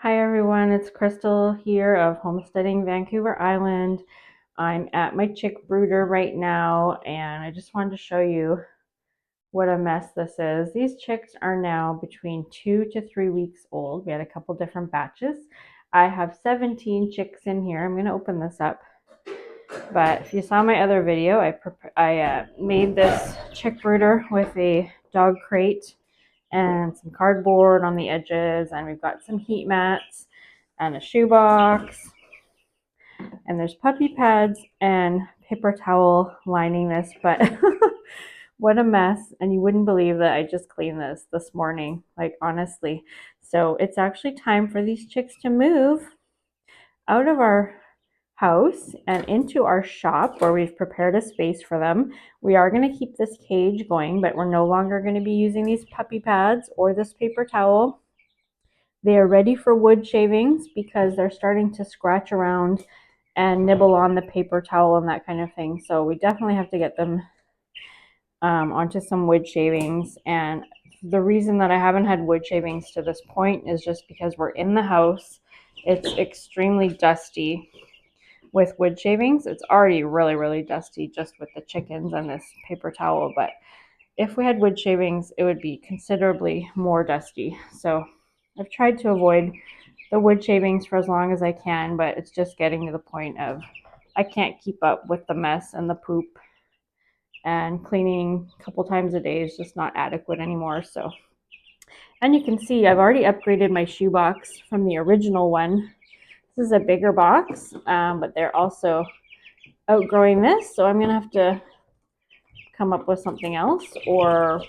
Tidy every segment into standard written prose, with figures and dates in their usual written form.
Hi everyone, it's Crystal here of Homesteading Vancouver Island. I'm at my chick brooder right now and I just wanted to show you what a mess this is. These chicks are now between 2 to 3 weeks old. We had a couple different batches. I have 17 chicks in here. I'm going to open this up. But if you saw my other video, I made this chick brooder with a dog crate and some cardboard on the edges, and we've got some heat mats and a shoebox, and there's puppy pads and paper towel lining this, but what a mess. And you wouldn't believe that I just cleaned this morning, like honestly. So it's actually time for these chicks to move out of our house and into our shop where we've prepared a space for them. We are going to keep this cage going, but we're no longer going to be using these puppy pads or this paper towel. They are ready for wood shavings because they're starting to scratch around and nibble on the paper towel and that kind of thing. So we definitely have to get them onto some wood shavings. And the reason that I haven't had wood shavings to this point is just because we're in the house. It's extremely dusty with wood shavings. It's already really dusty just with the chickens and this paper towel, but if we had wood shavings it would be considerably more dusty. So I've tried to avoid the wood shavings for as long as I can, but it's just getting to the point of I can't keep up with the mess and the poop, and cleaning a couple times a day is just not adequate anymore. So, and you can see I've already upgraded my shoebox from the original one. This is a bigger box, but they're also outgrowing this, so I'm gonna have to come up with something else, or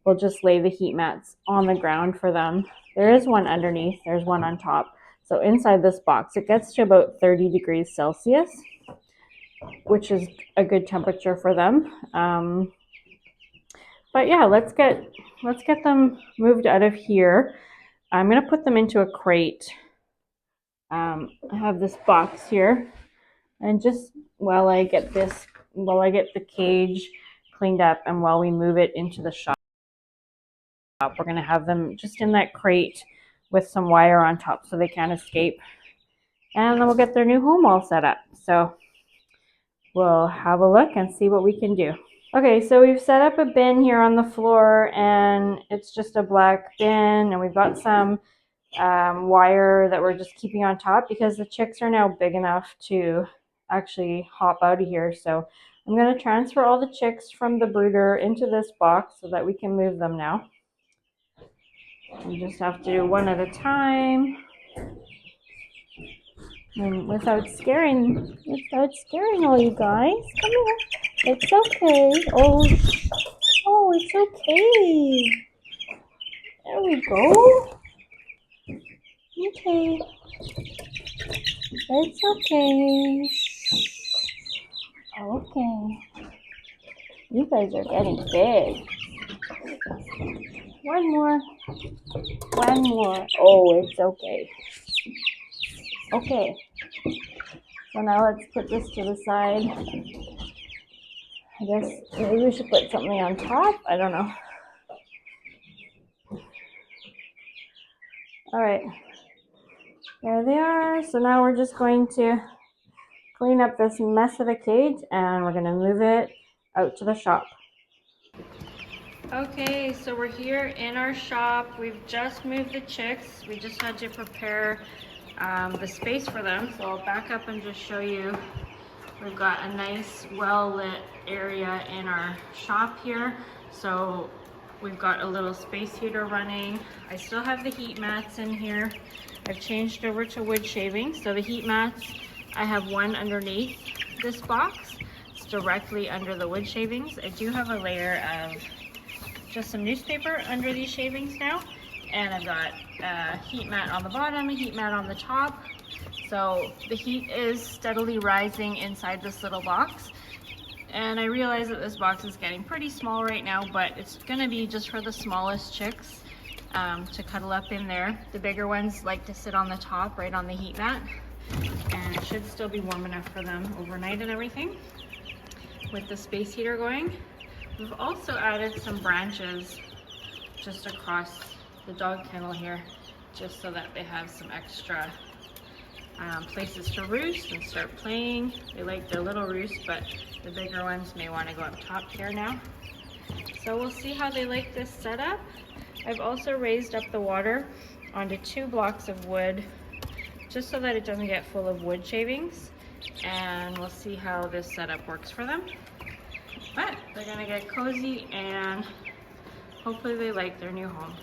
we'll just lay the heat mats on the ground for them. There is one underneath, there's one on top. So inside this box, it gets to about 30 degrees Celsius, which is a good temperature for them. But yeah, let's get them moved out of here. I'm gonna put them into a crate. I have this box here, and just while I get the cage cleaned up and while we move it into the shop, we're going to have them just in that crate with some wire on top so they can't escape. And then we'll get their new home all set up. So we'll have a look and see what we can do. Okay, so we've set up a bin here on the floor, and it's just a black bin, and we've got some wire that we're just keeping on top because the chicks are now big enough to actually hop out of here. So I'm going to transfer all the chicks from the brooder into this box so that we can move them now. You just have to do one at a time, and without scaring all you guys. Come here. It's okay. Oh, it's okay. There we go. Okay. It's okay. Okay. You guys are getting big. One more. One more. Oh, it's okay. Okay. So now let's put this to the side. I guess maybe we should put something on top. I don't know. All right. There they are. So now we're just going to clean up this mess of a cage, and we're going to move it out to the shop. Okay, so we're here in our shop. We've just moved the chicks. We just had to prepare the space for them. So I'll back up and just show you. We've got a nice well-lit area in our shop here. So we've got a little space heater running. I still have the heat mats in here. I've changed over to wood shavings. So the heat mats, I have one underneath this box. It's directly under the wood shavings. I do have a layer of just some newspaper under these shavings now. And I've got a heat mat on the bottom, a heat mat on the top. So the heat is steadily rising inside this little box. And I realize that this box is getting pretty small right now, but it's gonna be just for the smallest chicks to cuddle up in there. The bigger ones like to sit on the top, right on the heat mat. And it should still be warm enough for them overnight and everything with the space heater going. We've also added some branches just across the dog kennel here just so that they have some extra places to roost and start playing. They like their little roost, but the bigger ones may want to go up top here now. So we'll see how they like this setup. I've also raised up the water onto 2 blocks of wood just so that it doesn't get full of wood shavings, and we'll see how this setup works for them. But they're gonna get cozy and hopefully they like their new home.